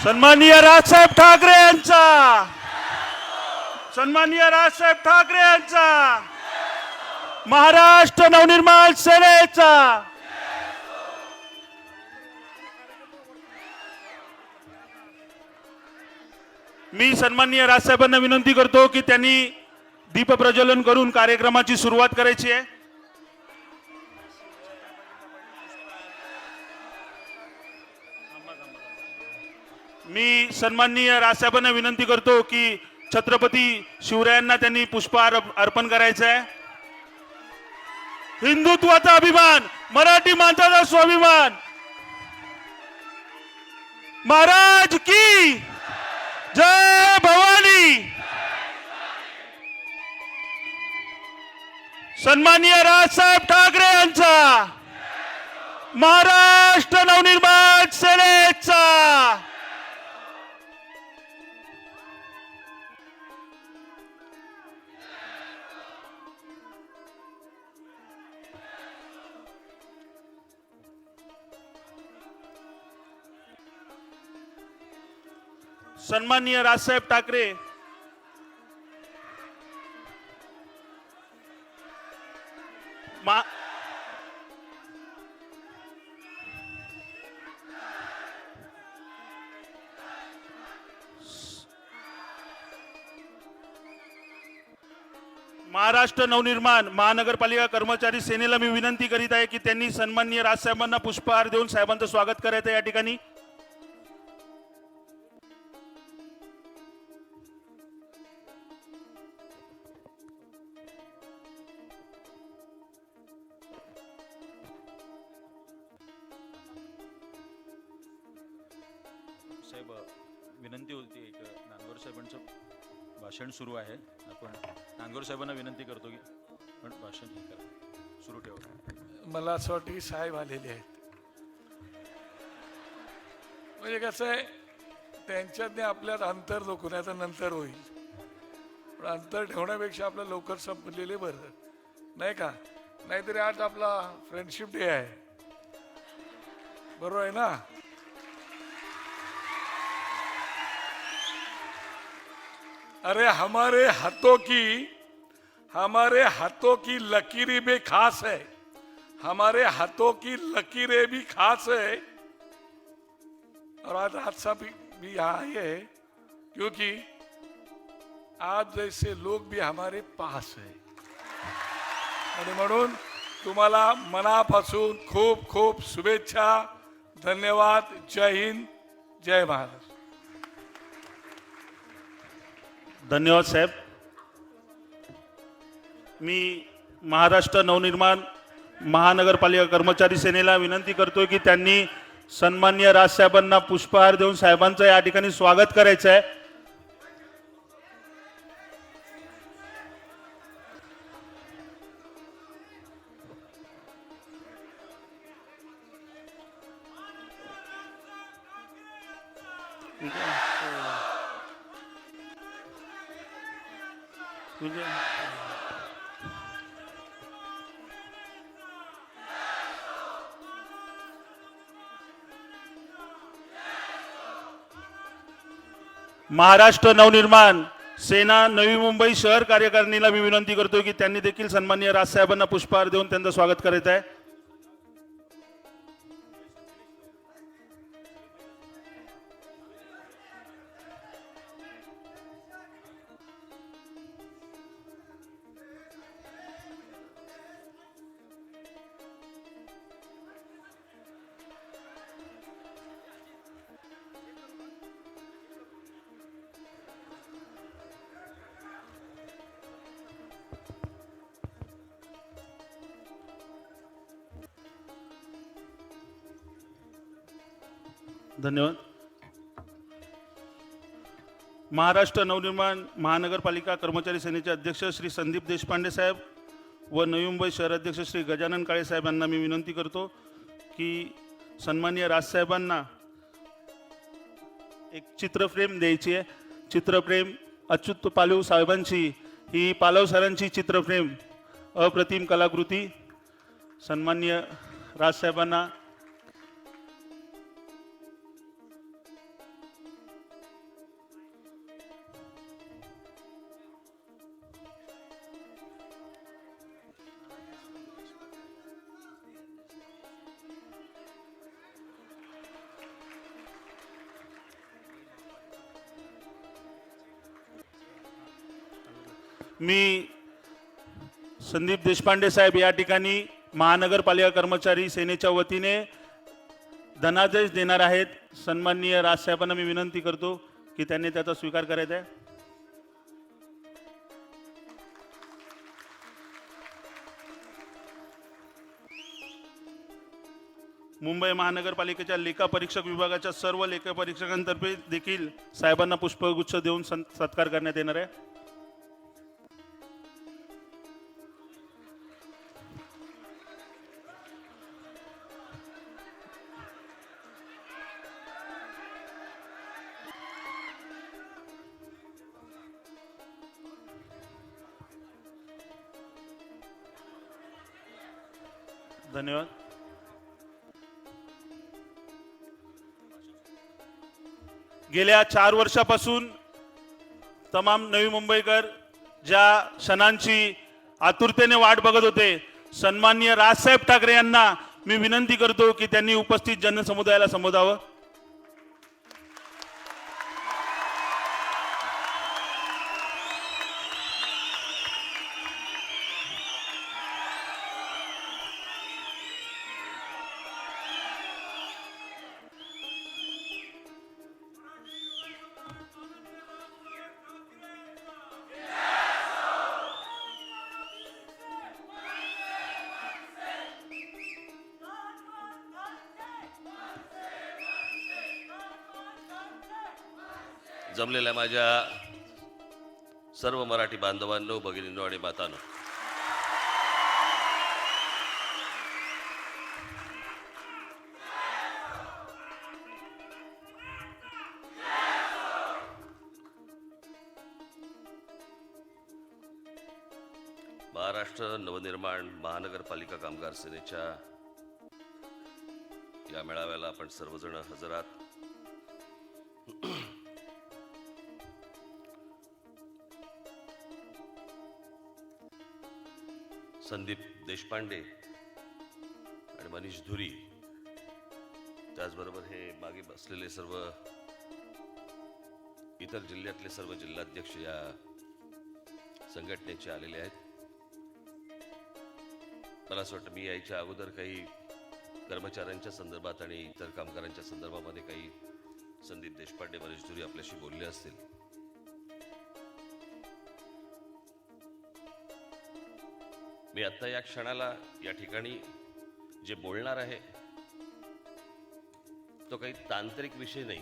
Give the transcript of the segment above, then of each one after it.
सन्माननीय राजसाहेब ठाकरे यांचा, सन्माननीय राजसाहेब ठाकरे यांचा, महाराष्ट्र नवनिर्माण सेनेचा, मी सन्माननीय राजसाहेबांना विनंती करतो की त्यांनी दीप प्रज्वलन करून कार्यक्रमाची सुरुवात करायची आहे. मी सन्माननीय राजसाहेबांना विनंती करतो की छत्रपती शिवरायांना त्यांनी पुष्पहार अर्पण करायचं आहे. हिंदुत्वाचा अभिमान, मराठी माणसाचा स्वाभिमान. महाराज की जय भवानी. सन्माननीय राजसाहेब ठाकरे यांचा, महाराष्ट्र नवनिर्माण सेनेचा. सन्माननीय राजसाहेब ठाकरे महाराष्ट्र नवनिर्माण महानगरपालिका कर्मचारी सेनेला मी विनंती करीत आहे की त्यांनी सन्माननीय राजसाहेबांना पुष्पहार देऊन साहेबांचं स्वागत करायचं या ठिकाणी. साहेब, विनंती होती, एक नांदोर साहेबांचं भाषण सुरू आहे. आपण नांदोर साहेबांना विनंती करतो की पण भाषण हे करा, सुरू ठेवा. मला असं वाटतं की साहेब आलेले आहेत. म्हणजे कसं आहे, त्यांच्यात आपल्यात अंतर दुखण्याचं नंतर होईल, पण अंतर ठेवण्यापेक्षा आपलं लवकर संपलेले बरं नाही का. नाहीतरी आज आपला फ्रेंडशिप डे आहे, बरोबर आहे ना. अरे हमारे हाथों की लकीरें भी खास है, हमारे हाथों की लकीरें भी खास है. और आज हादसा भी यहाँ आए है क्योंकि आज जैसे लोग भी हमारे पास है. आणि म्हणून तुम्हाला मनापासून खूप खूप शुभेच्छा. धन्यवाद. जय हिंद, जय महाराष्ट्र. धन्यवाद साहेब. मी महाराष्ट्र नवनिर्माण महानगरपालिका कर्मचारी सेनेला विनंती करतोय की त्यांनी सन्माननीय राजसाहेबांना पुष्पहार देऊन साहेबांचं या ठिकाणी स्वागत करायचं आहे. महाराष्ट्र नवनिर्माण सेना नवी मुंबई शहर कार्यकारिणीला मी विनंती करतो की त्यांनी देखील सन्माननीय राजसाहेबांना पुष्पहार देऊन त्यांचं स्वागत करायचं आहे. धन्यवाद. महाराष्ट्र नवनिर्माण महानगरपालिका कर्मचारी सेनेचे अध्यक्ष श्री संदीप देशपांडे साहेब व नवी मुंबई शहर अध्यक्ष श्री गजानन काळे साहेब यांना मी विनंती करतो की सन्माननीय राजसाहेबांना एक चित्रफ्रेम द्यायची आहे. चित्रफ्रेम अच्युत पालव साहेबांची, ही पालव सरांची चित्रफ्रेम, अप्रतिम कलाकृती. सन्माननीय राजसाहेबांना मी संदीप देशपांडे साहेब या ठिकाणी महानगरपालिका कर्मचारी सेनेच्या वतीने धनादेश देणार आहेत. सन्माननीय राजसाहेबांना मी विनंती करतो की त्यांनी त्याचा स्वीकार करायचा आहे. मुंबई महानगरपालिकेच्या लेखा परीक्षक विभागाच्या सर्व लेखा परीक्षकांतर्फे देखील साहेबांना पुष्पगुच्छ देऊन सत्कार करण्यात येणार आहे. धन्यवाद. गेल्या 4 वर्षापासून तमाम नवी मुंबईकर ज्या क्षणांची आतुरतेने वाट बघत होते, सन्माननीय राजसाहेब ठाकरे यांना मी विनंती करतो की त्यांनी उपस्थित जनसमुदायाला संबोधावं. जमलेल्या माझ्या सर्व मराठी बांधवांनो, भगिनींनो आणि मातांनो, महाराष्ट्र नवनिर्माण महानगरपालिका कामगार सेनेच्या या मेळाव्याला आपण सर्वजण हजर आहात. संदीप देशपांडे आणि मनीष धुरी, त्याचबरोबर हे मागे बसलेले सर्व इतर जिल्ह्यातले सर्व जिल्हाध्यक्ष या संघटनेचे आलेले आहेत. मला असं वाटतं मी यायच्या अगोदर काही कर्मचाऱ्यांच्या संदर्भात आणि इतर कामगारांच्या संदर्भामध्ये काही संदीप देशपांडे, मनीष धुरी आपल्याशी बोलले असतील. मी आता या क्षणाला या ठिकाणी जे बोलणार आहे तो काही तांत्रिक विषय नाही,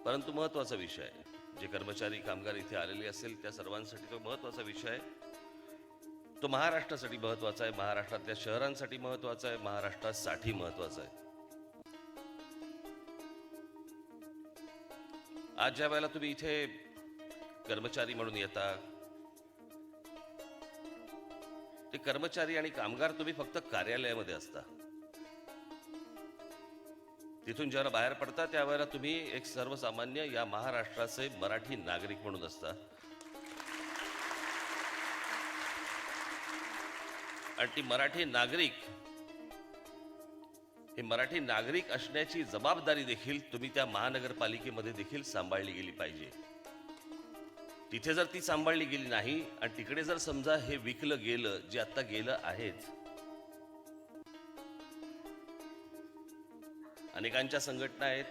परंतु महत्वाचा विषय आहे. जे कर्मचारी कामगार इथे आलेले असेल त्या सर्वांसाठी तो महत्वाचा विषय आहे. तो महाराष्ट्रासाठी महत्वाचा आहे, महाराष्ट्रातल्या शहरांसाठी महत्वाचा आहे, महाराष्ट्रासाठी महत्वाचा आहे. आज ज्या वेळेला तुम्ही इथे कर्मचारी म्हणून येता, ते कर्मचारी आणि कामगार तुम्ही फक्त कार्यालयामध्ये असता. तिथून जेव्हा बाहेर पडता त्यावेळेला तुम्ही एक सर्वसामान्य या महाराष्ट्राचे मराठी नागरिक म्हणून असता. आणि ती मराठी नागरिक, हे मराठी नागरिक असण्याची जबाबदारी देखील तुम्ही त्या महानगरपालिकेमध्ये देखील सांभाळली गेली पाहिजे. तिथे जर ती सांभाळली गेली नाही आणि तिकडे जर समजा हे विकलं गेलं, जे आता गेलं आहेच. अनेकांच्या संघटना आहेत,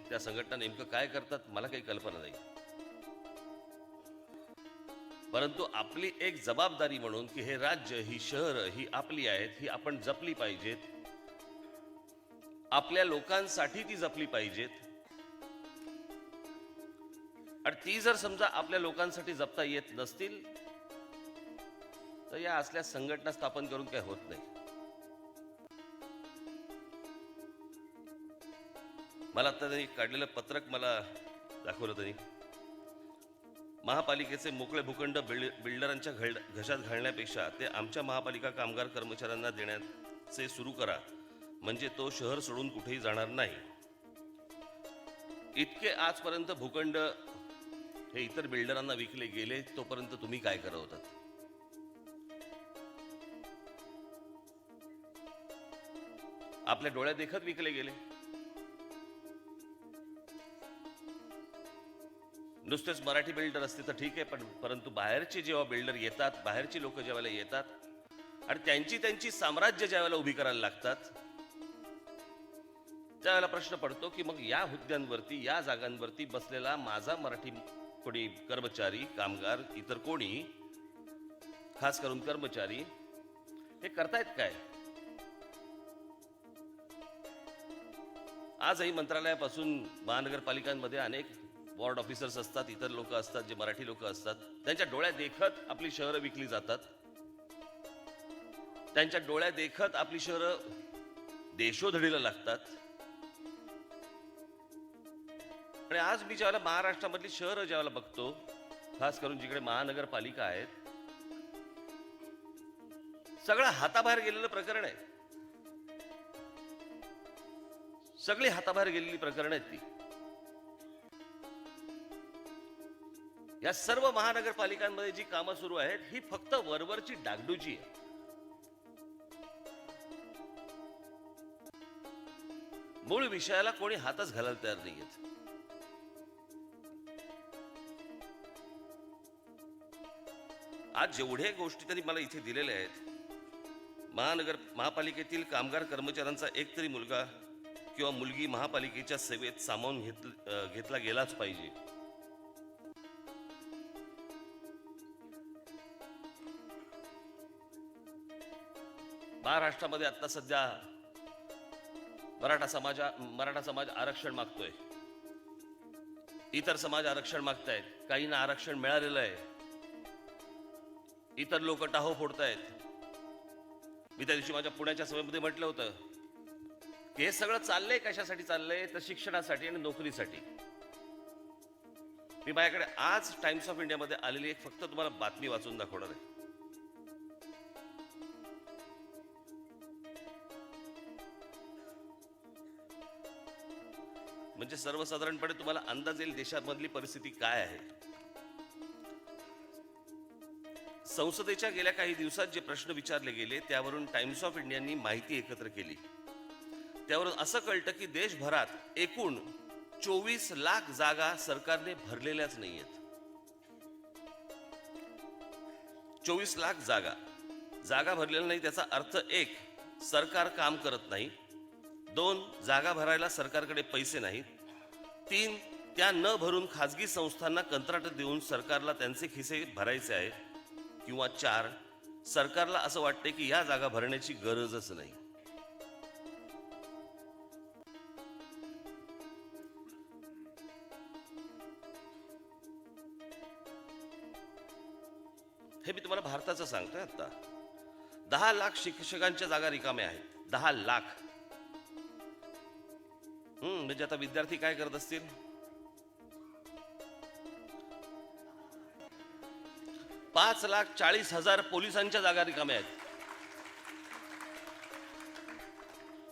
त्या संघटना नेमकं काय करतात मला काही कल्पना नाही, परंतु आपली एक जबाबदारी म्हणून की हे राज्य, ही शहर ही आपली आहेत, ही आपण जपली पाहिजेत. आपल्या लोकांसाठी ती जपली पाहिजेत. आणि ती जर समजा आपल्या लोकांसाठी जपता येत नसतील तर या असल्या संघटना स्थापन करून काय होत नाही. मला आता त्यांनी काढलेलं पत्रक मला दाखवलं. त्यांनी महापालिकेचे मोकळे भूखंड बिल्डरांच्या घशात घालण्यापेक्षा ते आमच्या महापालिका कामगार कर्मचाऱ्यांना देण्याचे सुरू करा, म्हणजे तो शहर सोडून कुठेही जाणार नाही. इतके आजपर्यंत भूखंड हे इतर बिल्डरांना विकले गेले, तोपर्यंत तुम्ही काय करत होतात? आपल्या डोळ्यात देखत विकले गेले. नुसतेच मराठी बिल्डर असते तर ठीक आहे, परंतु बाहेरचे जेव्हा बिल्डर येतात, बाहेरची लोक ज्यावेळेला येतात आणि त्यांची साम्राज्य ज्यावेळेला उभी करायला लागतात, त्यावेळेला प्रश्न पडतो की मग या हुद्द्यांवरती, या जागांवरती बसलेला माझा मराठी कोणी कर्मचारी, कामगार, इतर कोणी, खास करून कर्मचारी, हे करतायत काय? आजही मंत्रालयापासून महानगरपालिकांमध्ये अनेक वॉर्ड ऑफिसर्स असतात, इतर लोक असतात, जे मराठी लोक असतात. त्यांच्या डोळ्या देखत आपली शहरं विकली जातात. त्यांच्या डोळ्या देखत आपली शहरं देशोधडीला लागतात. आणि आज मी ज्यावेळेला महाराष्ट्रामधली शहरं ज्यावेळेला बघतो, खास करून जिकडे महानगरपालिका आहेत, सगळं हाताबाहेर गेलेलं प्रकरण आहे. सगळी हाताबाहेर गेलेली प्रकरण आहेत ती. या सर्व महानगरपालिकांमध्ये जी कामं सुरू आहेत, ही फक्त वरवरची डागडुजी आहे. मूळ विषयाला कोणी हातच घालायला तयार नाहीयेत. आज जेवढ्या गोष्टी त्यांनी मला इथे दिलेल्या आहेत, महापालिकेतील कामगार कर्मचाऱ्यांचा एकतरी मुलगा किंवा मुलगी महापालिकेच्या सेवेत सामावून घेतला गेलाच पाहिजे. महाराष्ट्रामध्ये आता सध्या मराठा समाज आरक्षण मागतोय. इतर समाज आरक्षण मागतायत. काहींना आरक्षण मिळालेलं आहे. इतर लोक टाहो फोडतायत. मी त्या दिवशी माझ्या पुण्याच्या सभेमध्ये म्हटलं होतं की हे सगळं चाललंय कशासाठी चाललंय, तर शिक्षणासाठी आणि नोकरीसाठी. मी माझ्याकडे आज टाइम्स ऑफ इंडियामध्ये आलेली एक फक्त तुम्हाला बातमी वाचून दाखवणार आहे. म्हणजे सर्वसाधारणपणे तुम्हाला अंदाज येईल देशामधली परिस्थिती काय आहे. संसदेच्या गेल्या काही दिवसात जे प्रश्न विचारले गेले, त्यावरून टाइम्स ऑफ इंडियानी माहिती एकत्र केली. त्यावरून असं कळतं की देशभरात एकूण 24 लाख जागा सरकारने भरलेल्याच नाहीयेत. 24 लाख जागा भरलेल्या नाही. त्याचा अर्थ 1, सरकार काम करत नाही. 2, जागा भरायला सरकारकडे पैसे नाहीत. 3, त्या न भरून खाजगी संस्थांना कंत्राट देऊन सरकारला त्यांचे खिसे भरायचे आहेत. किंवा 4, सरकारला असं वाटते की या जागा भरण्याची गरजच नाही. हे मी तुम्हाला भारताचं सांगतोय. आता 10 लाख शिक्षकांच्या जागा रिकाम्या आहेत. 10 लाख. म्हणजे आता विद्यार्थी काय करत असतील? 5,40,000 पोलिसांच्या जागा रिकाम्या आहेत.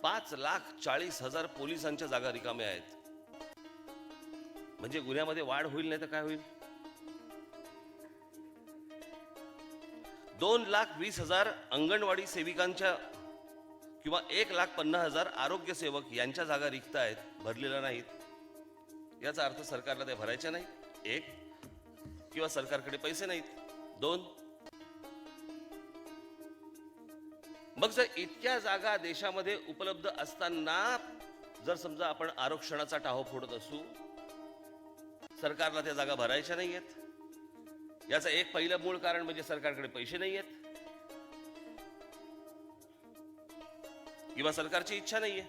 5,40,000 पोलिसांच्या जागा रिकाम्या आहेत. म्हणजे गुन्ह्यामध्ये वाढ होईल नाही तर काय होईल? 2,20,000 अंगणवाडी सेविकांच्या किंवा 1,50,000 आरोग्य सेवक यांच्या जागा रिक्त आहेत, भरलेल्या नाहीत. याचा अर्थ सरकारला त्या भरायच्या नाही. 1, किंवा सरकारकडे पैसे नाहीत. 2, मग जर इतक्या जागा देशामध्ये उपलब्ध असताना जर समजा आपण आरक्षणाचा टाहो फोडत असू, सरकारला त्या जागा भरायच्या नाहीयेत, याचं एक पहिलं मूळ कारण म्हणजे सरकारकडे पैसे नाहीयेत किंवा सरकारची इच्छा नाहीये.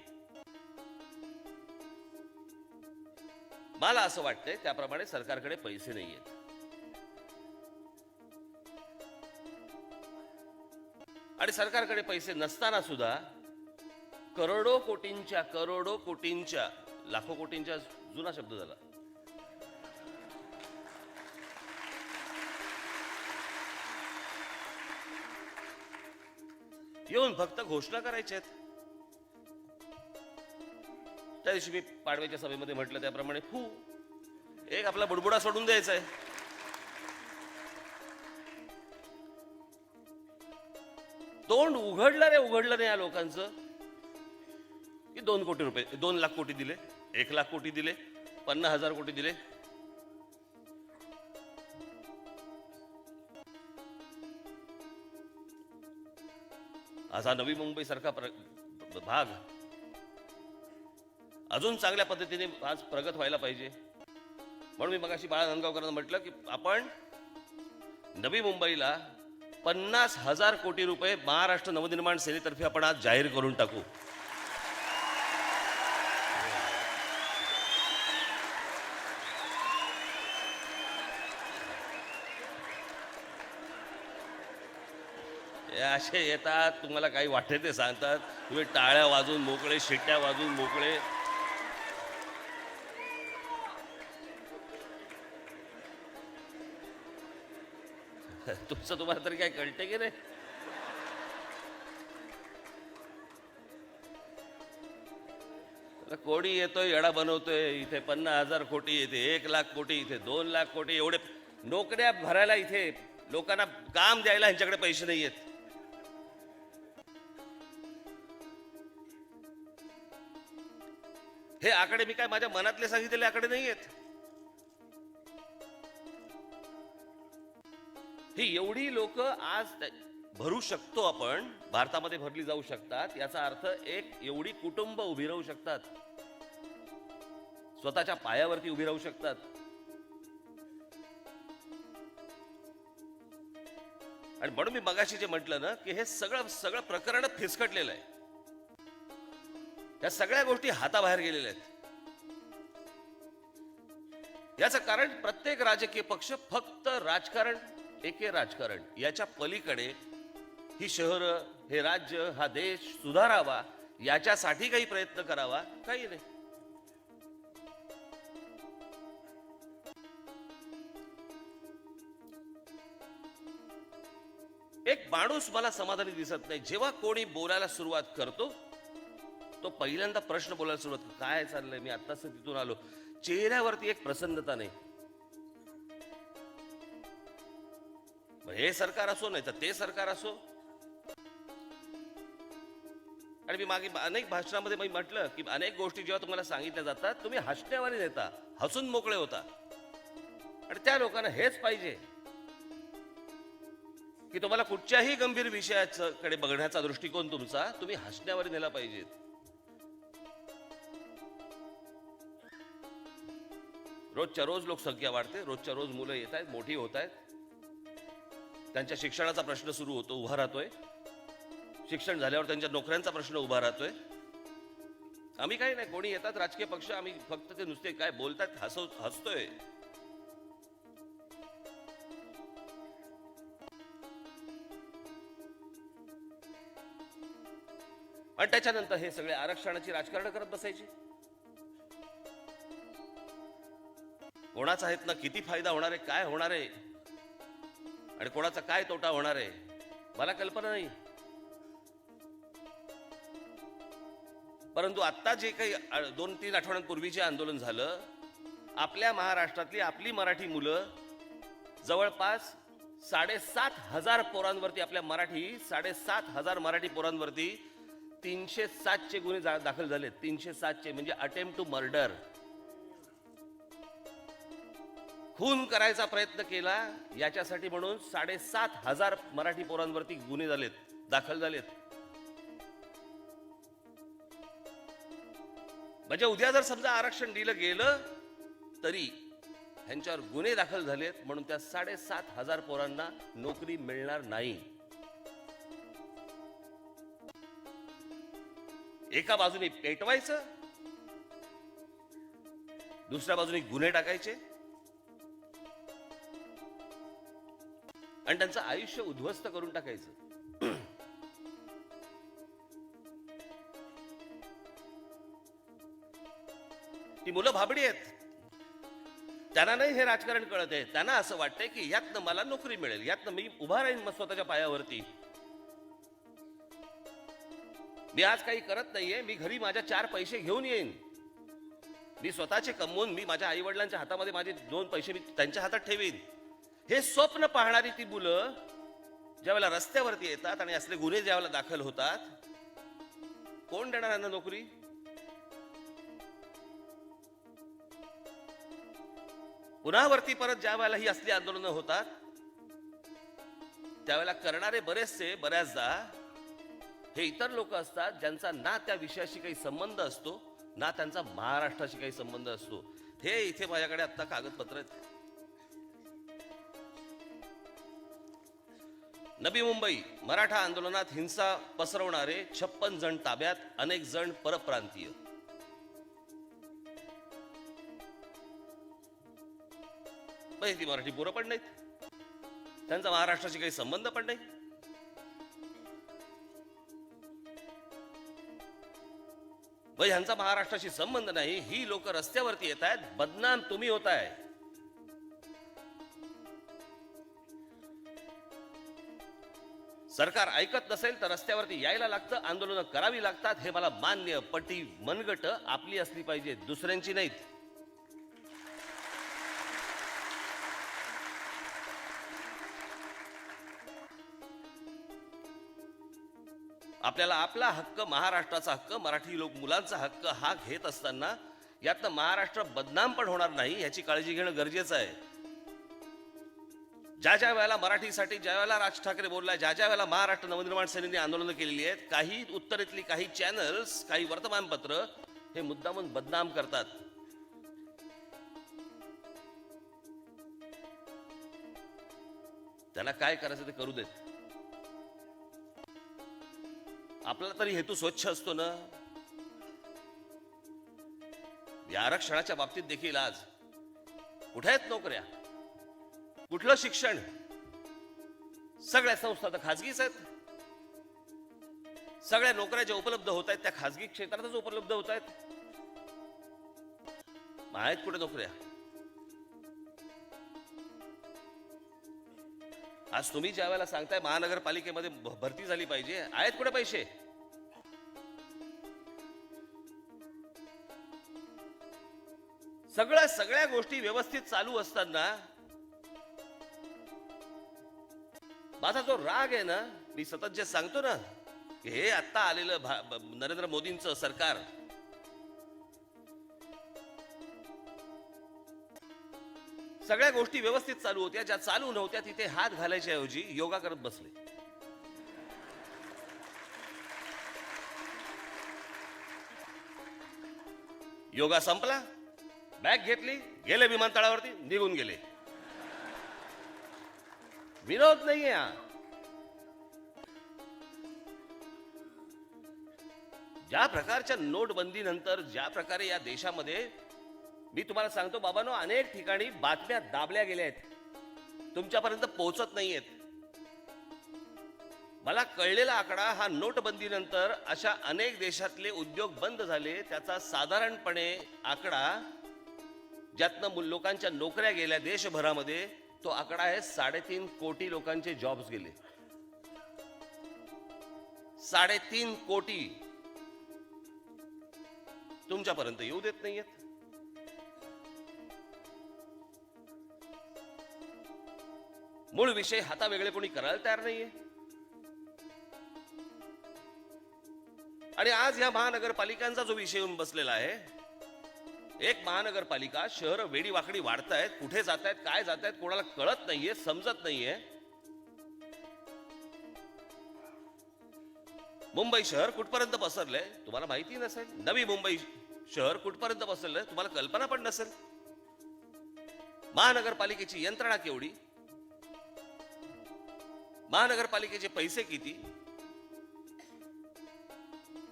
मला असं वाटतंय त्याप्रमाणे सरकारकडे पैसे नाहीयेत. आणि सरकारकडे पैसे नसताना सुद्धा करोडो कोटींच्या लाखो कोटींच्या जुना शब्द झाला, येऊन फक्त घोषणा करायच्या आहेत. त्या दिवशी मी पाडव्याच्या सभेमध्ये म्हटलं त्याप्रमाणे एक आपला बुडबुडा सोडून द्यायचा आहे. तोंड उघडलं नाही या लोकांचं की 2 कोटी रुपये, 2 लाख कोटी दिले, 1 लाख कोटी दिले, 50,000 कोटी दिले. आज हा नवी मुंबई सारखा भाग अजून चांगल्या पद्धतीने आज प्रगत व्हायला पाहिजे. म्हणून मी मगाशी बाळा धनगावकरांना म्हटलं की आपण नवी मुंबईला 50,000 कोटी रुपये महाराष्ट्र नवनिर्माण सेनेतर्फे आपण आज जाहीर करून टाकू. हे असे येतात, तुम्हाला काही वाटते ते सांगतात, तुम्ही टाळ्या वाजून मोकळे, शिट्ट्या वाजून मोकळे. तुमचं तुम्हाला तरी काय कळते की रे? कोणी येतोय येडा बनवतोय. इथे 50,000 कोटी, इथे 1,00,000 कोटी, इथे 2,00,000 कोटी, एवढे नोकऱ्या भरायला इथे लोकांना काम द्यायला ह्यांच्याकडे पैसे नाही आहेत. हे आकडे मी काय माझ्या मनातले सांगितलेले आकडे नाही आहेत. ही एवढी लोक आज भरू शकतो आपण, भारतामध्ये भरली जाऊ शकतात. याचा अर्थ एक एवढी कुटुंब उभी राहू शकतात, स्वतःच्या पायावरती उभी राहू शकतात. आणि म्हणून मी मगाशी जे म्हटलं ना की हे सगळं प्रकरण फिसकटलेलं आहे. या सगळ्या गोष्टी हाताबाहेर गेलेल्या आहेत. याचं कारण प्रत्येक राजकीय पक्ष फक्त राजकारण, एके राजकारण, याच्या पलीकडे ही शहरं, हे राज्य, हा देश सुधारावा याच्यासाठी काही प्रयत्न करावा काही नाही. एक माणूस मला समाधानी दिसत नाही जेव्हा कोणी बोलायला सुरुवात करतो तो पहिल्यांदा प्रश्न बोलायला सुरुवात करतो, काय चाललंय, मी आत्ताच तिथून आलो. चेहऱ्यावरती एक प्रसन्नता नाही. हे सरकार असो नाही तर ते सरकार असो. आणि मी मागे अनेक भाषणामध्ये मी म्हटलं की अनेक गोष्टी जेव्हा तुम्हाला सांगितल्या जातात तुम्ही हसण्यावारी नेता, हसून मोकळे होता. आणि त्या लोकांना हेच पाहिजे की तुम्हाला कुठच्याही गंभीर विषयाकडे बघण्याचा दृष्टिकोन तुमचा तुम्ही हसण्यावारी नेला पाहिजे. रोजच्या रोज लोकसंख्या वाढते, रोजच्या रोज मुलं येत आहेत, मोठी होत आहेत, त्यांच्या शिक्षणाचा प्रश्न सुरू होतो, उभा राहतोय. शिक्षण झाल्यावर त्यांच्या नोकऱ्यांचा प्रश्न उभा राहतोय. आम्ही काही नाही, कोणी येतात राजकीय पक्ष, आम्ही फक्त ते नुसते काय बोलतात हसतोय. आणि त्याच्यानंतर हे सगळे आरक्षणाची राजकारण करत बसायची. कोणाचा आहेत ना किती फायदा होणार आहे, काय होणार आहे आणि कोणाचा काय तोटा होणार आहे मला कल्पना नाही. परंतु आता जे काही 2-3 आठवड्यांपूर्वी जे आंदोलन झालं, आपल्या महाराष्ट्रातली आपली मराठी मुलं जवळपास 7,500 पोरांवरती, आपल्या 7,500 मराठी पोरांवरती 307 गुन्हे दाखल झाले. 307 म्हणजे अटेम्प्ट टू मर्डर, खून करायचा प्रयत्न केला याच्यासाठी म्हणून 7,500 मराठी पोरांवरती गुन्हे दाखल झालेत. म्हणजे उद्या जर समजा आरक्षण दिलं गेलं तरी ह्यांच्यावर गुन्हे दाखल झालेत म्हणून त्या 7,500 पोरांना नोकरी मिळणार नाही. एका बाजूने पेटवायचं, दुसऱ्या बाजूने गुन्हे टाकायचे आणि त्यांचं आयुष्य उद्ध्वस्त करून टाकायचं. ती मुलं भाबडी आहेत, त्यांना नाही हे राजकारण कळत आहे. त्यांना असं वाटतंय की यातनं मला नोकरी मिळेल, यातनं मी उभा राहीन मग स्वतःच्या पायावरती. मी आज काही करत नाहीये, मी घरी माझ्या 4 पैसे घेऊन येईन, मी स्वतःचे कमवून मी माझ्या आई वडिलांच्या हातामध्ये माझे 2 पैसे मी त्यांच्या हातात ठेवीन. हे स्वप्न पाहणारी ती मुलं ज्यावेळेला रस्त्यावरती येतात आणि असले गुन्हे ज्यावेळेला दाखल होतात, कोण देणार यांना नोकरी? पुन्हा वरती परत ज्या वेळेला ही असली आंदोलनं होतात त्यावेळेला करणारे बरेचसे बऱ्याचदा हे इतर लोक असतात ज्यांचा ना त्या विषयाशी काही संबंध असतो ना त्यांचा महाराष्ट्राशी काही संबंध असतो. हे इथे माझ्याकडे आता कागदपत्र आहेत. नवी मुंबई मराठा आंदोलनात हिंसा पसरवणारे 56 जण ताब्यात, अनेक जण परप्रांतीय. ती मराठी पोरं पण नाहीत, त्यांचा महाराष्ट्राशी काही संबंध पण नाही. ह्यांचा महाराष्ट्राशी संबंध नाही, ही लोक रस्त्यावरती येत आहेत, बदनाम तुम्ही होताय. सरकार ऐकत नसेल तर रस्त्यावरती यायला लागतं, आंदोलनं करावी लागतात. हे मला मान्य, पटी मनगट आपली असली पाहिजे, दुसऱ्यांची नाहीत. आपल्याला आपला हक्क, महाराष्ट्राचा हक्क, मराठी लोक मुलांचा हक्क हा घेत असताना यातनं महाराष्ट्र बदनाम पण होणार नाही याची काळजी घेणं गरजेचं आहे. ज्या ज्या वेळेला मराठीसाठी, ज्या वेळेला राज ठाकरे बोललाय, ज्या ज्या वेळेला महाराष्ट्र नवनिर्माण सेनेने आंदोलनं केलेली आहेत, काही उत्तरेतली काही चॅनल्स, काही वर्तमानपत्र हे मुद्दामून बदनाम करतात. त्याला काय करायचं ते करू देत. आपला तरी हेतू स्वच्छ असतो ना. या आरक्षणाच्या बाबतीत देखील आज कुठे आहेत नोकऱ्या, कुठलं शिक्षण? सगळ्या संस्था तर खाजगीच आहेत. सगळ्या नोकऱ्या ज्या उपलब्ध होत आहेत त्या खाजगी क्षेत्रातच उपलब्ध होत आहेत. आहेत कुठे नोकऱ्या? आज तुम्ही ज्या वेळेला सांगताय महानगरपालिकेमध्ये भरती झाली पाहिजे, आहेत कुठे पैसे? सगळ्या गोष्टी व्यवस्थित चालू असताना माझा जो राग आहे ना, मी सतत जे सांगतो ना की हे आता आलेलं नरेंद्र मोदींचं सरकार सगळ्या गोष्टी व्यवस्थित चालू होत्या, ज्या चालू नव्हत्या तिथे हात घालायच्या ऐवजी योगा करत बसले. योगा संपला, बॅग घेतली, गेले विमानतळावरती, निघून गेले. विनोद नाहीये हा. ज्या प्रकारच्या नोटबंदीनंतर ज्या प्रकारे या देशामध्ये, मी तुम्हाला सांगतो बाबांनो, अनेक ठिकाणी बातम्या दाबल्या गेल्या आहेत, तुमच्यापर्यंत पोहोचत नाहीयेत. मला कळलेला आकडा हा नोटबंदीनंतर अशा अनेक देशातले उद्योग बंद झाले त्याचा साधारणपणे आकडा, ज्यातनं लोकांच्या नोकऱ्या गेल्या देशभरामध्ये, तो आकडा आहे 3.5 कोटी लोकांचे जॉब्स गेले. 3.5 कोटी तुमच्यापर्यंत येऊ देत नाहीयेत. मूळ विषय हातावेगळे कोणी करायला तयार नाहीये. आणि आज या महानगरपालिकांचा जो विषय येऊन बसलेला आहे, एक महानगरपालिका, शहर वेडी वाकडी वाढतायत, कुठे जात आहेत, काय जात आहेत, कोणाला कळत नाहीये, समजत नाहीये. मुंबई शहर कुठपर्यंत पसरलंय तुम्हाला माहिती नसेल. नवी मुंबई शहर कुठपर्यंत पसरलंय तुम्हाला कल्पना पण नसेल. महानगरपालिकेची यंत्रणा केवढी, महानगरपालिकेचे पैसे किती,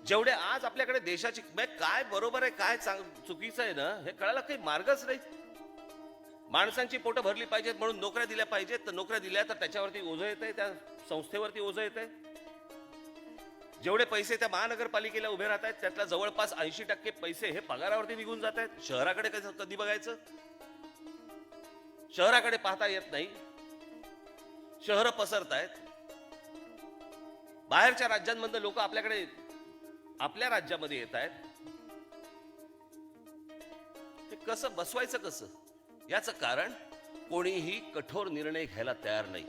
जेवढे आज आपल्याकडे देशाची, काय बरोबर आहे काय चुकीचं आहे ना हे कळायला काही मार्गच नाही. माणसांची पोटं भरली पाहिजेत म्हणून नोकऱ्या दिल्या पाहिजेत, तर नोकऱ्या दिल्या तर त्याच्यावरती ओझं येतंय, त्या संस्थेवरती ओझं येतंय. जेवढे पैसे त्या महानगरपालिकेला उभे राहत आहेत त्यातल्या जवळपास 80% पैसे हे पगारावरती निघून जात आहेत. शहराकडे कधी बघायचं? शहराकडे पाहता येत नाही. शहरं पसरतायत. बाहेरच्या राज्यांमधून लोक आपल्याकडे, आपल्या राज्यामध्ये येत आहेत. ते कसं बसवायचं कसं, याचं कारण कोणीही कठोर निर्णय घ्यायला तयार नाही.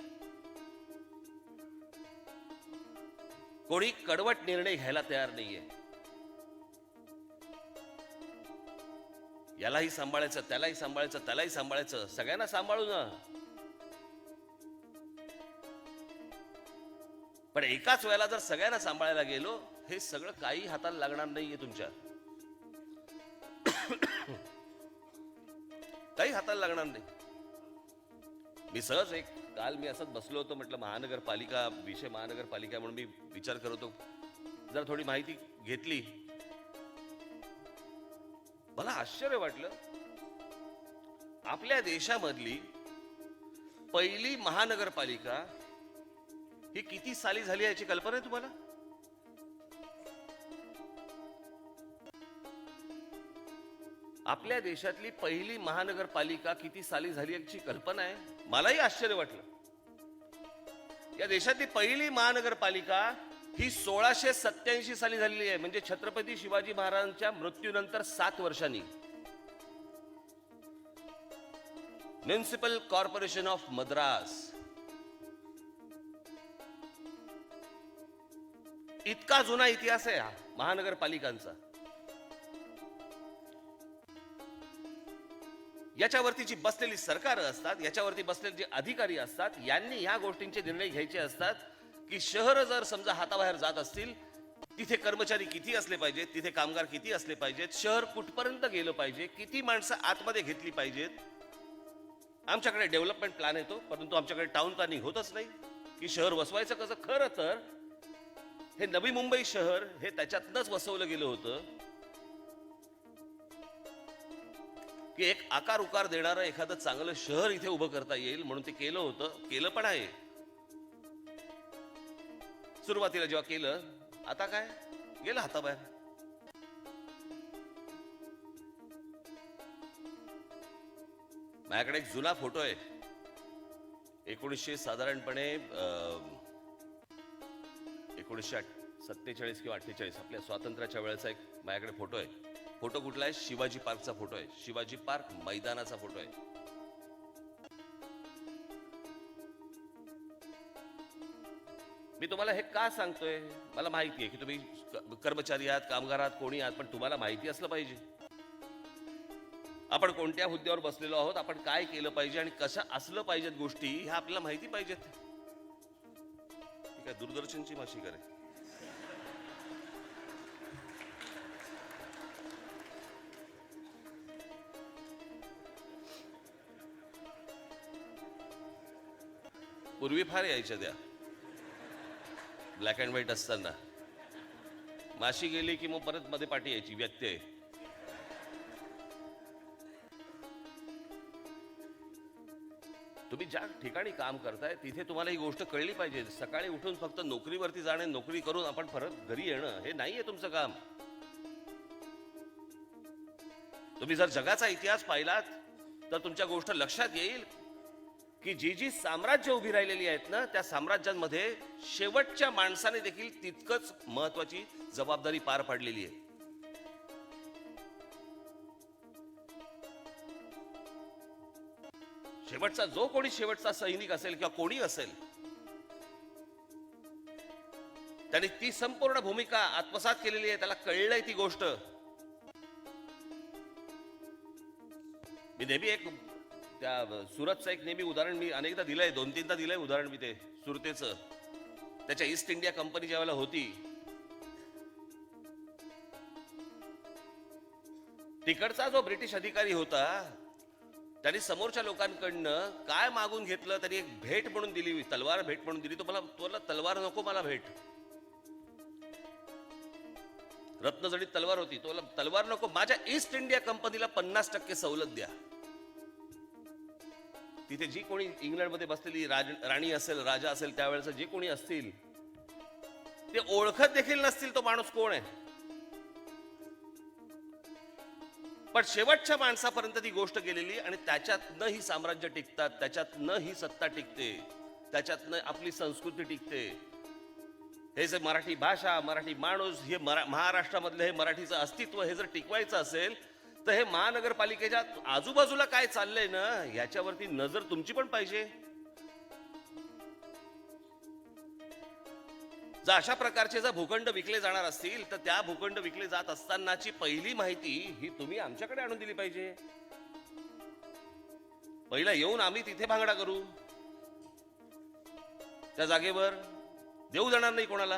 कोणी कडवट निर्णय घ्यायला तयार नाहीये. यालाही सांभाळायचं, त्यालाही सांभाळायचं, त्यालाही सांभाळायचं, सगळ्यांना सांभाळू ना. पण एकाच वेळेला जर सगळ्यांना सांभाळायला गेलो, हे सगळं काही हाताला लागणार नाहीये तुमच्या. काही हाताला लागणार नाही. मी सहज काल मी असंच बसलो होतो, म्हटलं महानगरपालिका विषय, महानगरपालिका म्हणून मी विचार करत होतो, जरा थोडी माहिती घेतली. मला आश्चर्य वाटलं, आपल्या देशामधली पहिली महानगरपालिका ही किती साली झाली याची कल्पना आहे तुम्हाला? आपल्या देशातली पहिली महानगरपालिका किती साली झाली याची कल्पना आहे? मलाही आश्चर्य वाटलं. या देशातली पहिली महानगरपालिका ही 1687 साली झालेली आहे, म्हणजे छत्रपती शिवाजी महाराजांच्या मृत्यूनंतर 7 वर्षांनी. Municipal corporation of Madras. इतका जुना इतिहास आहे हा महानगरपालिकांचा. याच्यावरती जी बसलेली सरकार असतात, याच्यावरती बसलेले जे अधिकारी असतात, यांनी ह्या गोष्टींचे निर्णय घ्यायचे असतात की शहर जर समजा हाताबाहेर जात असतील, तिथे कर्मचारी किती असले पाहिजेत, तिथे कामगार किती असले पाहिजेत, शहर कुठपर्यंत गेलं पाहिजे, किती माणसं आतमध्ये घेतली पाहिजेत. आमच्याकडे डेव्हलपमेंट प्लॅन येतो, परंतु आमच्याकडे टाउन प्लॅनिंग होतच नाही की शहर वसवायचं कसं. खरं तर हे नवी मुंबई शहर हे त्याच्यातनंच वसवलं गेलं होतं की एक आकार उकार देणारं एखादं चांगलं शहर इथे उभं करता येईल, म्हणून ते केलं होतं. केलं पण आहे सुरुवातीला जेव्हा केलं. आता काय गेलं हाताबाहेर. माझ्याकडे एक जुना फोटो आहे, 1900 साधारणपणे 1947 किंवा 48 आपल्या स्वातंत्र्याच्या वेळेचा एक माझ्याकडे फोटो आहे. फोटो कुठला आहे? शिवाजी पार्कचा फोटो आहे. शिवाजी पार्क मैदानाचा फोटो आहे. मी तुम्हाला हे का सांगतोय? मला माहिती आहे की तुम्ही कर्मचारी आहात, कामगार आहात, कोणी आहात, पण तुम्हाला माहिती असलं पाहिजे आपण कोणत्या हुद्द्यावर बसलेलो आहोत, आपण काय केलं पाहिजे आणि कसं असलं पाहिजेत गोष्टी, ह्या आपल्याला माहिती पाहिजेत. ठीक आहे, दूरदर्शनची माशी करे. पूर्वी फार यायच्या त्या ब्लॅक अँड व्हाईट असताना. माशी गेली की मग परत मध्ये पाठी यायची, व्यत्यय. तुम्ही ज्या ठिकाणी काम करताय तिथे तुम्हाला ही गोष्ट कळली पाहिजे. सकाळी उठून फक्त नोकरीवरती जाणे, नोकरी करून आपण परत घरी येणं, हे नाहीये तुमचं काम. तुम्ही जर जगाचा इतिहास पाहिलात तर तुमच्या गोष्ट लक्षात येईल की जी जी साम्राज्य उभी राहिलेली आहेत ना, त्या साम्राज्यांमध्ये शेवटच्या माणसाने देखील तितकंच महत्वाची जबाबदारी पार पाडलेली आहे. शेवटचा जो कोणी शेवटचा सैनिक असेल किंवा कोणी असेल, त्याने ती संपूर्ण भूमिका आत्मसात केलेली आहे. त्याला कळलंय ती गोष्ट. मी नेहमी त्या सुरतचं एक नेहमी उदाहरण मी अनेकदा दिलंय, 2-3दा दिलंय उदाहरण मी ते सुरतेचं. त्याच्या ईस्ट इंडिया कंपनी ज्या वेळेला होती, तिकडचा जो ब्रिटिश अधिकारी होता, त्यांनी समोरच्या लोकांकडनं काय मागून घेतलं? त्यांनी एक भेट म्हणून दिली, तलवार भेट म्हणून दिली. तुला तलवार नको, मला भेट. रत्नजडीत तलवार होती. तुला तलवार नको, माझ्या ईस्ट इंडिया कंपनीला 50% सवलत द्या. तिथे जी कोणी इंग्लंडमध्ये बसलेली राणी असेल, राजा असेल, त्यावेळेस जे कोणी असतील ते ओळखत देखील नसतील तो माणूस कोण आहे. पण शेवटच्या माणसापर्यंत ती गोष्ट गेलेली आणि त्याच्यातनं ही साम्राज्य टिकतात, त्याच्यातनं ही सत्ता टिकते, त्याच्यातनं आपली संस्कृती टिकते. हे जे मराठी भाषा, मराठी माणूस, हे महाराष्ट्रामधलं हे मराठीचं अस्तित्व हे जर टिकवायचं असेल तर हे महानगरपालिकेच्या आजूबाजूला काय चाललंय ना, याच्यावरती नजर तुमची पण पाहिजे. जर अशा प्रकारचे जर भूखंड विकले जाणार असतील तर त्या भूखंड विकले जात असतानाची पहिली माहिती ही तुम्ही आमच्याकडे आणून दिली पाहिजे. पहिला येऊन आम्ही तिथे भांगडा करू, त्या जागेवर देऊ देणार नाही कोणाला.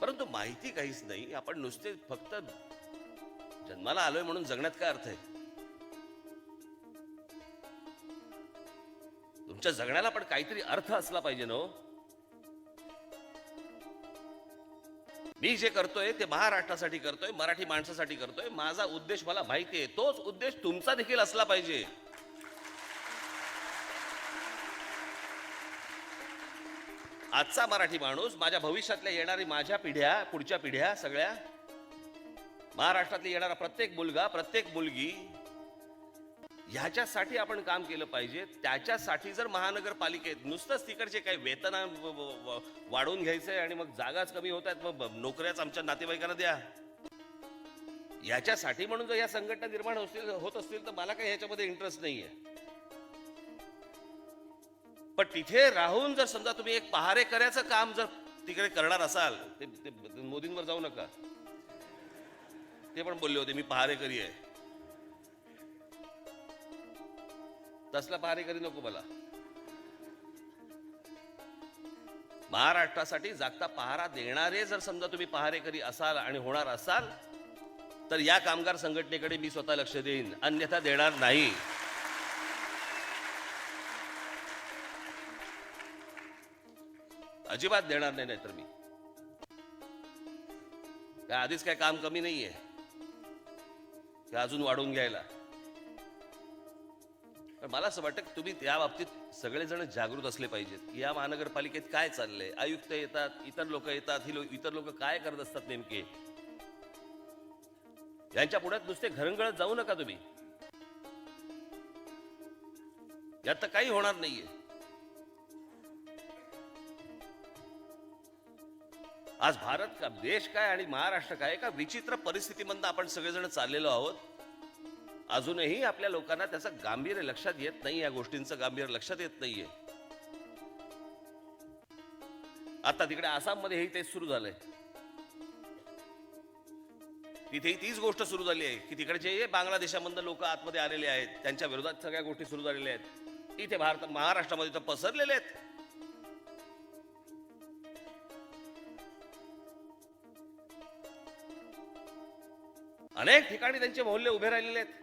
परंतु माहिती काहीच नाही, आपण नुसते फक्त जन्माला आलोय म्हणून जगण्यात काय अर्थ आहे? तुमच्या जगण्याला पण काहीतरी अर्थ असला पाहिजे ना हो. मी जे करतोय ते महाराष्ट्रासाठी करतोय, मराठी माणसासाठी करतोय. माझा उद्देश मला माहिती आहे, तोच उद्देश तुमचा देखील असला पाहिजे. आजचा मराठी माणूस, माझ्या भविष्यातल्या येणारी माझ्या पिढ्या, पुढच्या पिढ्या सगळ्या, महाराष्ट्रातली येणारा प्रत्येक मुलगा, प्रत्येक मुलगी, ह्याच्यासाठी आपण काम केलं पाहिजे. त्याच्यासाठी जर महानगरपालिकेत नुसतंच तिकडचे काही वेतन वाढवून घ्यायचंय आणि मग जागाच कमी होत आहेत, मग नोकऱ्याच आमच्या नातेवाईकांना द्या, याच्यासाठी म्हणून जर या संघटना निर्माण होत असतील तर मला काही ह्याच्यामध्ये इंटरेस्ट नाहीये. पण तिथे राहून जर समजा तुम्ही एक पहारेकऱ्याचं काम जर तिकडे करणार असाल, ते मोदींवर जाऊ नका, ते पण बोलले होते मी पहारेकरी आहे. तसला पहारेकरी नको मला. महाराष्ट्रासाठी जागता पहारा देणारे जर समजा तुम्ही पहारेकरी असाल आणि होणार असाल तर या कामगार संघटनेकडे मी स्वतः लक्ष देईन, अन्यथा देणार नाही. अजिबात देणार नाही. नाहीतर मी काय आधीच काय काम कमी नाहीये की अजून वाढवून घ्यायला. मला असं वाटतं की तुम्ही त्या बाबतीत सगळेजण जागृत असले पाहिजेत की या महानगरपालिकेत काय चाललंय. आयुक्त येतात, इतर लोक येतात, इतर लोक काय करत असतात नेमके, यांच्या पुढ्यात नुसते घरंगळत जाऊ नका तुम्ही. यात तर काही होणार नाहीये. आज भारत का देश काय आणि महाराष्ट्र काय, एका विचित्र परिस्थितीमधून आपण सगळेजण चाललेलो आहोत. अजूनही आपल्या लोकांना त्याचं गांभीर्य लक्षात येत नाही, या गोष्टींचं गांभीर्य लक्षात येत नाहीये. आता तिकडे आसाममध्ये हे तेच सुरू झालंय. तिथेही तीच गोष्ट सुरू झाली आहे की तिकडचे बांगलादेशामधून लोक आतमध्ये आलेले आहेत, त्यांच्या विरोधात सगळ्या गोष्टी सुरू झालेल्या आहेत. इथे महाराष्ट्रामध्ये तर पसरलेले आहेत. अनेक ठिकाणी त्यांचे मोहल्ले उभे राहिलेले आहेत.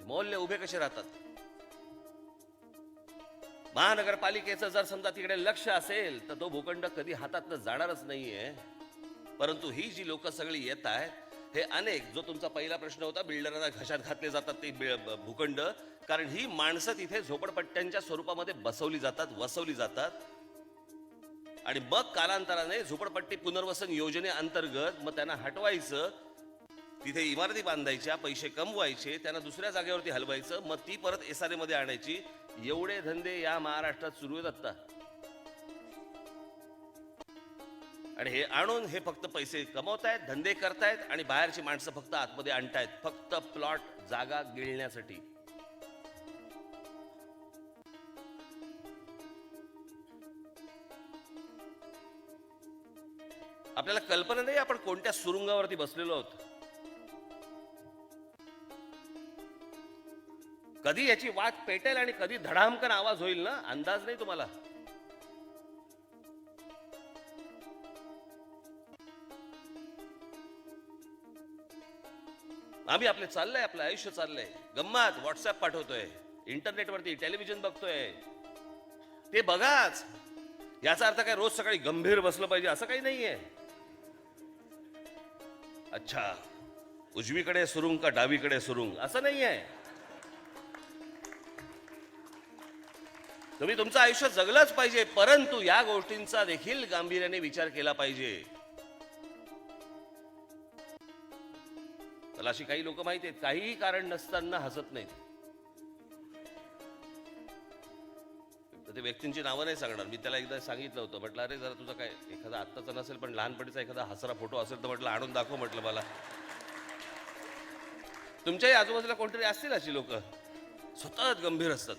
मोहल्ले उभे कसे राहतात? महानगरपालिकेचं जर समजा तिकडे लक्ष असेल तर तो भूखंड कधी हातातनं जाणारच नाहीये. परंतु ही जी लोक सगळी येत आहेत, हे अनेक, जो तुमचा पहिला प्रश्न होता, बिल्डरांना घशात घातले जातात ते भूखंड, कारण ही माणसं तिथे झोपडपट्ट्यांच्या स्वरूपामध्ये बसवली जातात, वसवली जातात. आणि मग कालांतराने झोपडपट्टी पुनर्वसन योजनेअंतर्गत मग त्यांना हटवायचं, तिथे इमारती बांधायच्या, पैसे कमवायचे, त्यांना दुसऱ्या जागेवरती हलवायचं, मग ती परत एसआरए मध्ये आणायची. एवढे धंदे या महाराष्ट्रात सुरू आहेत आता. आणि हे आणून हे फक्त पैसे कमवतायत, धंदे करतायत आणि बाहेरची माणसं फक्त आतमध्ये आणतायत, फक्त प्लॉट जागा गिळण्यासाठी. आपल्याला कल्पना नाही आपण कोणत्या सुरुंगावरती बसलेलो आहोत. कधी याची वाट पेटेल आणि कधी धडामकन आवाज होईल ना, अंदाज नाही तुम्हाला. आम्ही आपलं आयुष्य चाललंय, गंमत, व्हॉट्सअप पाठवतोय, इंटरनेटवरती टेलिव्हिजन बघतोय, ते बघाच. याचा अर्थ काय रोज सकाळी गंभीर बसलं पाहिजे असं काही नाहीये. अच्छा, उजवीकडे सुरुंग का डावीकडे सुरुंग असं नाहीये. तुम्ही तुमचं आयुष्य जगलंच पाहिजे, परंतु या गोष्टींचा देखील गांभीर्याने विचार केला पाहिजे. मला अशी काही लोक माहिती आहेत, काहीही कारण नसताना हसत नाहीत. ते व्यक्तींची नावं नाही सांगणार मी. त्याला एकदा सांगितलं होतं, म्हटलं अरे जरा तुझा काय एखादा आत्ताचा नसेल पण लहानपणीचा एखादा हसरा फोटो असेल तर म्हटलं आणून दाखव. म्हटलं मला तुमच्याही आजूबाजूला कोणतरी असतील अशी लोक, सतत गंभीर असतात.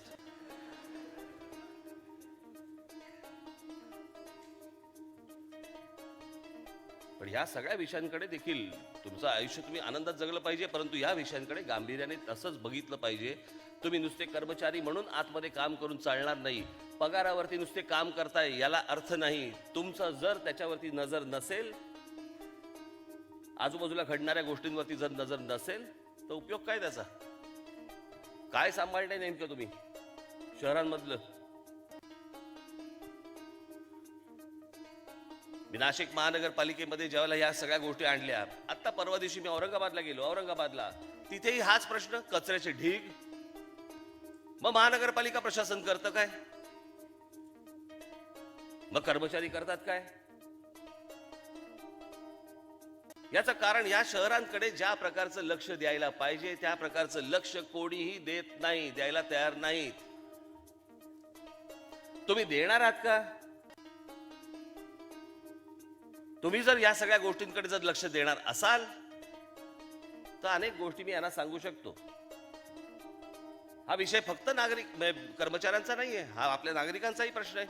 पण ह्या सगळ्या विषयांकडे देखील तुमचं आयुष्य तुम्ही आनंदात जगलं पाहिजे, परंतु या विषयांकडे गांभीर्याने तसंच बघितलं पाहिजे. तुम्ही नुसते कर्मचारी म्हणून आतमध्ये काम करून चालणार नाही. पगारावरती नुसते काम करताय याला अर्थ नाही. तुमचं जर त्याच्यावरती नजर नसेल, आजूबाजूला घडणाऱ्या गोष्टींवरती जर नजर नसेल, तर उपयोग काय त्याचा? काय सांभाळणे नेमकं तुम्ही शहरांमधलं? मी नाशिक महानगरपालिकेमध्ये ज्यावेळेला ह्या सगळ्या गोष्टी आणल्या, आता परवा दिवशी मी औरंगाबादला गेलो. औरंगाबादला तिथेही हाच प्रश्न, कचऱ्याचे ढीग. मग महानगरपालिका प्रशासन करतं काय? मग कर्मचारी करतात काय? याचं कारण या शहरांकडे ज्या प्रकारचं लक्ष द्यायला पाहिजे त्या प्रकारचं लक्ष कोणीही देत नाही, द्यायला तयार नाहीत. तुम्ही देणार आहात का? तुम्ही जर या सगळ्या गोष्टींकडे जर लक्ष देणार असाल तर अनेक गोष्टी मी यांना सांगू शकतो. हा विषय फक्त कर्मचाऱ्यांचा नाहीये, हा आपल्या नागरिकांचाही प्रश्न आहे.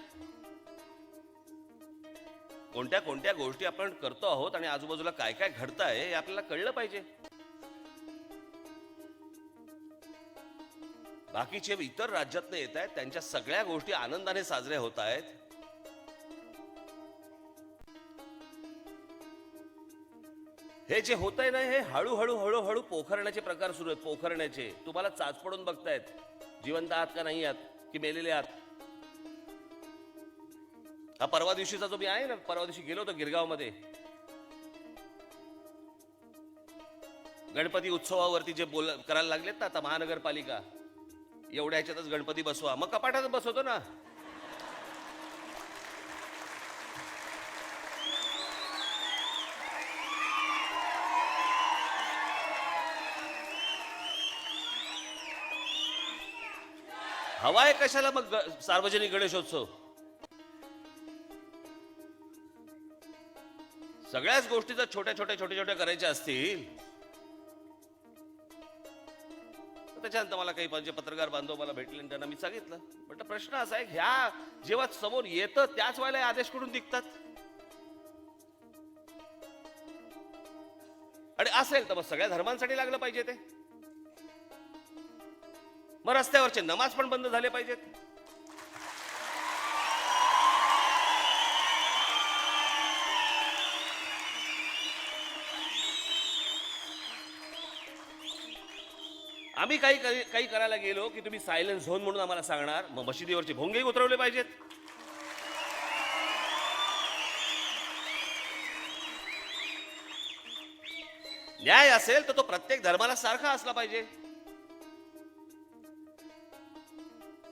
कोणत्या कोणत्या गोष्टी आपण करतो आहोत आणि आजूबाजूला काय काय घडतंय हे आपल्याला कळलं पाहिजे. बाकीचे इतर राज्यातनं येत आहेत, त्यांच्या सगळ्या गोष्टी आनंदाने साजऱ्या होत आहेत. हे जे होतंय ना, हे हळूहळू हळूहळू पोखरण्याचे प्रकार सुरू आहेत. पोखरण्याचे तुम्हाला चाच पडून बघतायत, जिवंत आहात का नाही आहात, की मेलेले आहात. हा परवा दिवशीचा जो मी आहे ना, परवा दिवशी गेलो होतो गिरगाव मध्ये, गणपती उत्सवावरती जे करायला लागलेत ना आता महानगरपालिका, एवढ्या ह्याच्यातच गणपती बसवा, मग कपाटातच बसवतो ना. हवाय कशाला मग सार्वजनिक गणेशोत्सव? सगळ्याच गोष्टी जर छोट्या छोट्या करायच्या असतील तर त्याच्यानंतर मला काही पत्रकार बांधव मला भेटले आणि त्यांना मी सांगितलं, म्हटलं प्रश्न असा आहे, ह्या जेव्हा समोर येतं त्याच वेळेला आदेश करून निघतात. आणि असेल तर मग सगळ्या धर्मांसाठी लागलं पाहिजे ते. मग रस्त्यावरचे नमाज पण बंद झाले पाहिजेत. आम्ही काही करायला गेलो की तुम्ही सायलेन्स झोन म्हणून आम्हाला सांगणार, मग मशिदीवरचे भोंगेही उतरवले पाहिजेत. न्याय असेल तर तो प्रत्येक धर्माला सारखा असला पाहिजे.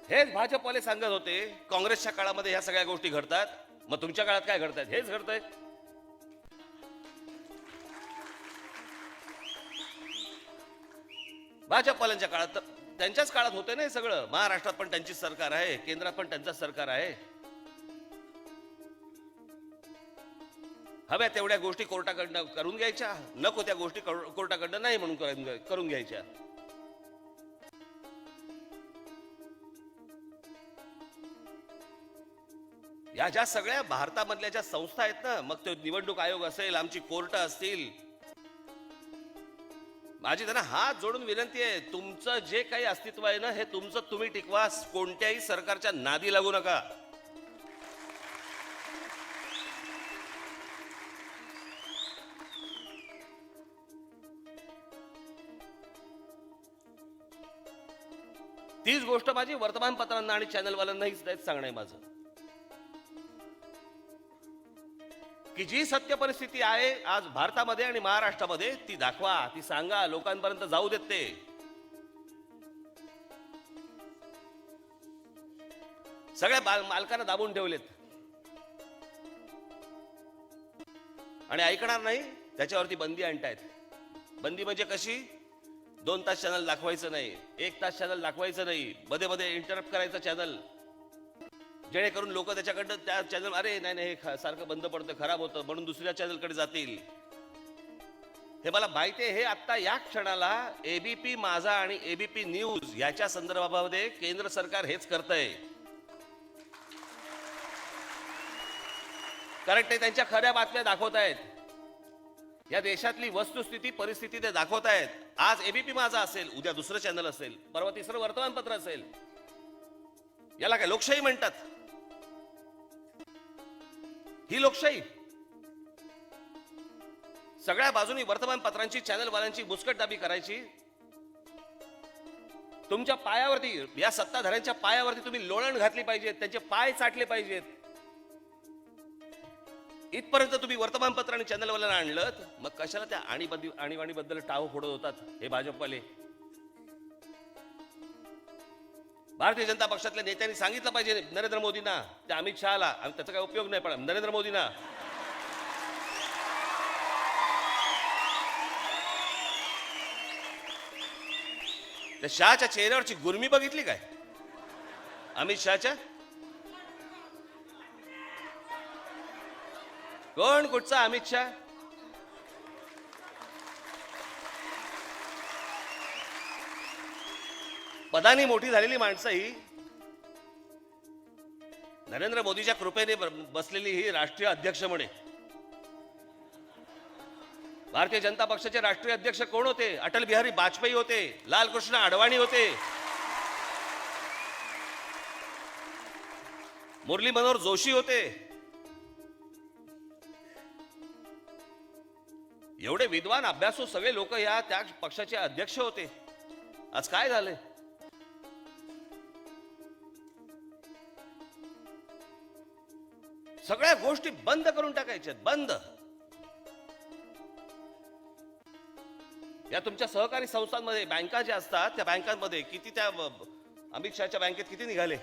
हेच भाजपवाले सांगत होते काँग्रेसच्या काळामध्ये ह्या सगळ्या गोष्टी घडतात, मग तुमच्या काळात काय घडतात? हेच घडतंय. भाजपवाल्यांच्या काळात तर त्यांच्याच काळात होते ना हे सगळं. महाराष्ट्रात पण त्यांचीच सरकार आहे, केंद्रात पण त्यांचंच सरकार आहे. हव्या तेवढ्या गोष्टी कोर्टाकडनं करून घ्यायच्या, नको त्या गोष्टी कोर्टाकडनं नाही म्हणून करून घ्यायच्या. या ज्या सगळ्या भारतामधल्या ज्या संस्था आहेत ना, मग ते निवडणूक आयोग असेल, आमची कोर्ट असतील, माझी त्यांना हात जोडून विनंती आहे, तुमचं जे काही अस्तित्व आहे ना हे तुमचं तुम्ही टिकवा. कोणत्याही सरकारच्या नादी लागू नका. तीच गोष्ट माझी वर्तमानपत्रांना आणि चॅनलवाल्यांनाही सांगणं आहे माझं, की जी सत्य परिस्थिती आहे आज भारतामध्ये आणि महाराष्ट्रामध्ये ती दाखवा, ती सांगा, लोकांपर्यंत जाऊ देत. ते सगळ्या मालकांना दाबून ठेवलेत आणि ऐकणार नाही त्याच्यावरती बंदी आणतायत. बंदी म्हणजे कशी? 2 तास चॅनल दाखवायचं नाही, 1 तास चॅनल दाखवायचं नाही, मध्ये मध्ये इंटरप्ट करायचं चॅनल, जेणेकरून लोक त्याच्याकडनं त्या चॅनल, अरे नाही हे सारखं बंद पडतं, खराब होतं म्हणून दुसऱ्या चॅनलकडे जातील. हे मला माहिती आहे. हे आता या क्षणाला एबीपी माझा आणि एबीपी न्यूज याच्या संदर्भामध्ये केंद्र सरकार हेच करतंय, कारण ते त्यांच्या खऱ्या बातम्या दाखवत आहेत. या देशातली वस्तुस्थिती परिस्थिती ते दाखवतायत. आज एबीपी माझा असेल, उद्या दुसरं चॅनल असेल, परवा तिसरं वर्तमानपत्र असेल. याला काय लोकशाही म्हणतात? ही लोकशाही? सगळ्या बाजूनी वर्तमानपत्रांची चॅनलवाल्यांची मुस्कटदाबी करायची. तुमच्या पायावरती, या सत्ताधाऱ्यांच्या पायावरती तुम्ही लोळण घातली पाहिजेत, त्यांचे पाय चाटले पाहिजेत. इथपर्यंत तुम्ही वर्तमानपत्र आणि चॅनलवाल्यांना आणलं, मग कशाला त्या आणीबाणीबद्दल टाव फोडत होतात हे भाजपवाले? भारतीय जनता पक्षातल्या नेत्यांनी सांगितलं पाहिजे नरेंद्र मोदींना, त्या अमित शहाला, त्याचा काय उपयोग नाही, पण नरेंद्र मोदींना त्या शहाच्या चेहऱ्यावरची गुरमी बघितली काय? अमित शहाच्या? कोण कुठचा अमित शहा? पदानी मोठी झालेली माणसं ही, नरेंद्र मोदीच्या कृपेने बसलेली ही राष्ट्रीय अध्यक्ष म्हणे. भारतीय जनता पक्षाचे राष्ट्रीय अध्यक्ष कोण होते? अटल बिहारी वाजपेयी होते, लालकृष्ण अडवाणी होते, मुरली मनोहर जोशी होते. एवढे विद्वान अभ्यासू सगळे लोक या त्या पक्षाचे अध्यक्ष होते. आज काय झाले? सगळ्या गोष्टी बंद करून टाकायच्या, बंद. या तुमच्या सहकारी संस्थांमध्ये बँका ज्या असतात, त्या बँकांमध्ये किती, त्या अमित शहाच्या बँकेत किती निघाले?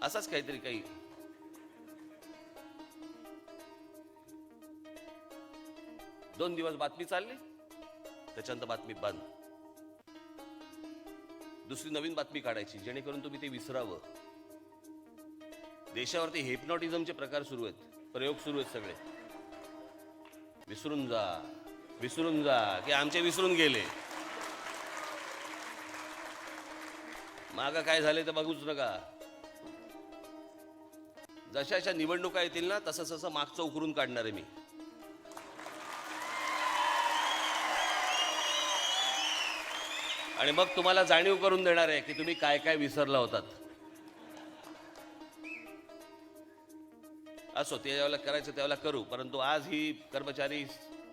असंच काहीतरी काही. दोन दिवस बातमी चालली, त्याच्यानंतर बातमी बंद. दुसरी नवीन बातमी काढायची जेणेकरून तुम्ही ते विसरावं. देशावरती हिप्नॉटिझमचे प्रकार सुरू आहेत, प्रयोग सुरू आहेत सगळे. विसरून जा, विसरून जा, की आमचे विसरून गेले. मागं काय झाले तर बघूच नका. जशाच्या निवडणुका येतील ना, तसं तसं मागचं उकरून काढणार आहे मी. आणि मग तुम्हाला जाणीव करून देणार आहे की तुम्ही काय काय विसरला होतात. असो, ते ज्यावेळेला करायचं त्यावेळेला करू. परंतु आज ही कर्मचारी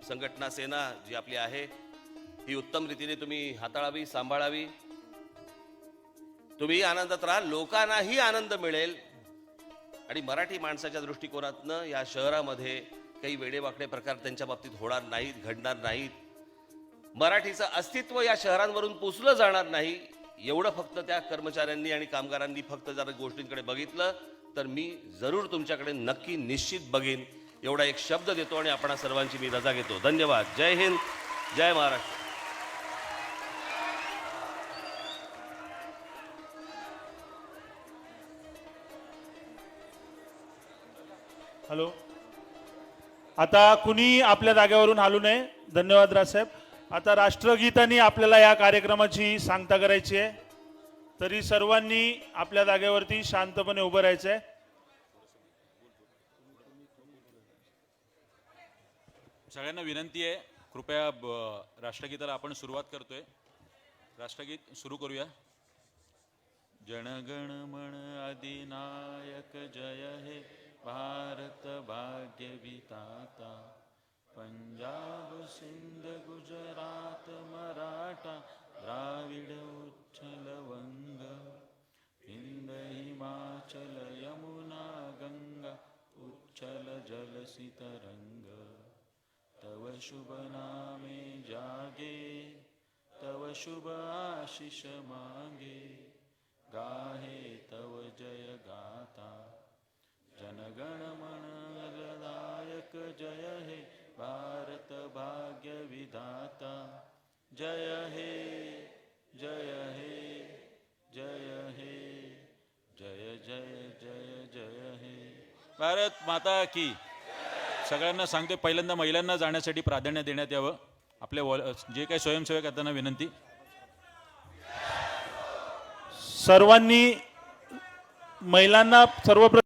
संघटना सेना जी आपली आहे, ही उत्तम रीतीने तुम्ही हाताळावी, सांभाळावी. तुम्ही आनंदात राहा, लोकांनाही आनंद मिळेल. आणि मराठी माणसाच्या दृष्टिकोनातनं या शहरामध्ये काही वेडेवाकडे प्रकार त्यांच्या बाबतीत होणार नाहीत, घडणार नाहीत. मराठीचं अस्तित्व या शहरांवरून पुसलं जाणार नाही. एवढं फक्त त्या कर्मचाऱ्यांनी आणि कामगारांनी फक्त जर गोष्टींकडे बघितलं तर मी जरूर तुमच्याकडे नक्की निश्चित बघेन. एवढा एक शब्द देतो आणि आपण सर्वांची मी रजा घेतो. धन्यवाद. जय हिंद, जय महाराष्ट्र. हॅलो, आता कुणी आपल्या जागेवरून हलू नये. धन्यवाद राजसाहेब. आता राष्ट्रगीतांनी आपल्याला या कार्यक्रमाची सांगता करायची आहे, तरी सर्वांनी आपल्या जागेवरती शांतपणे उभं राहायचं आहे. सगळ्यांना विनंती आहे, कृपया राष्ट्रगीताला आपण सुरुवात करतोय. राष्ट्रगीत सुरू करूया. जनगण मन अधिनायक जय हे भारत भाग्य विधाता. पंजाब सिंध गुजरात मराठा द्राविड उच्छल वंग. हिंद हिमाचल यमुना गंगा उच्छल जलसी तरंग. तव शुभ नामे जागे, तव शुभ आशीष मांगे. गाहे तव जय गाथा. जनगण मन अधिनायक जय हे भारत भाग्य विधाता. जय हे, जय हे, जय हे, जय जय जय जय हे. भारत माता की. सगळ्यांना सांगते, पहिल्यांदा महिलांना जाण्यासाठी प्राधान्य देण्यात यावं. आपल्या जे काही स्वयंसेवक आहेत त्यांना विनंती. सर्वांनी महिलांना सर्वप्रथम